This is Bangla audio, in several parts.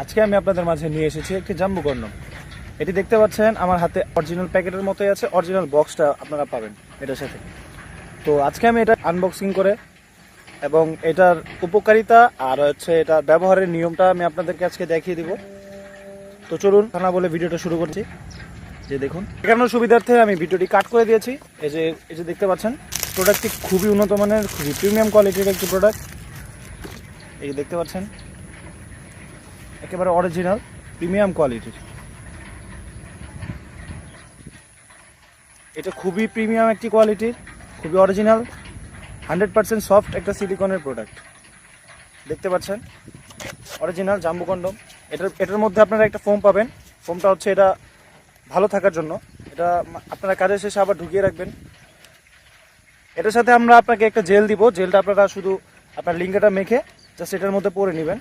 আজকে আমি আপনাদের মাঝে নিয়ে এসেছি একটি জাম্বু কর্ন। এটি দেখতে পাচ্ছেন আমার হাতে অরিজিনাল প্যাকেটের মতোই আছে, অরিজিনাল বক্সটা আপনারা পাবেন এটার সাথে। তো আজকে আমি এটা আনবক্সিং করে এবং এটার উপকারিতা আর হচ্ছে এটা ব্যবহারের নিয়মটা আমি আপনাদেরকে আজকে দেখিয়ে দিব। তো চলুন না বলে ভিডিওটা শুরু করছি। যে দেখুন, দেখানোর সুবিধার্থে আমি ভিডিওটি কাট করে দিয়েছি। এই যে দেখতে পাচ্ছেন, প্রোডাক্টটি খুবই উন্নত মানের, খুবই প্রিমিয়াম কোয়ালিটির একটি প্রোডাক্ট। এই যে দেখতে পাচ্ছেন, একেবারে অরিজিনাল প্রিমিয়াম কোয়ালিটির। এটা খুবই প্রিমিয়াম একটি কোয়ালিটির, খুবই অরিজিনাল, 100% সফট একটা সিলিকনের প্রোডাক্ট। দেখতে পাচ্ছেন অরিজিনাল জাম্বু কন্ডম। এটার মধ্যে আপনারা একটা ফোম পাবেন। ফোমটা হচ্ছে এটা ভালো থাকার জন্য, এটা আপনারা কাজের শেষে আবার ঢুকিয়ে রাখবেন। এটার সাথে আমরা আপনাকে একটা জেল দিব। জেলটা আপনারা শুধু আপনার লিঙ্গটা মেখে জাস্ট এটার মধ্যে পরে নেবেন।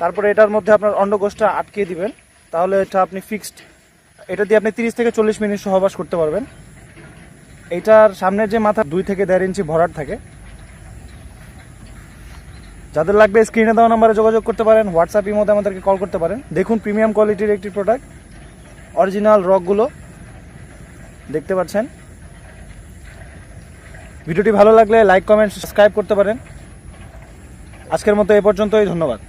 তারপরে এটার মধ্যে আপনার অন্ডকোষটা আটকিয়ে দিবেন। তাহলে এটা আপনি ফিক্সড, এটা দিয়ে আপনি 30 থেকে 40 মিনিট সহবাস করতে পারবেন। এইটার সামনের যে মাথা 2 থেকে 1.5 ইঞ্চি ভরাট থাকে। যাদের লাগবে স্ক্রিনে দেওয়া নাম্বারে যোগাযোগ করতে পারেন, হোয়াটসঅ্যাপ মধ্যে আমাদেরকে কল করতে পারেন। দেখুন প্রিমিয়াম কোয়ালিটির একটি প্রোডাক্ট, অরিজিনাল রকগুলো দেখতে পাচ্ছেন। ভিডিওটি ভালো লাগলে লাইক, কমেন্ট, সাবস্ক্রাইব করতে পারেন। আজকের মতো এ পর্যন্তই, ধন্যবাদ।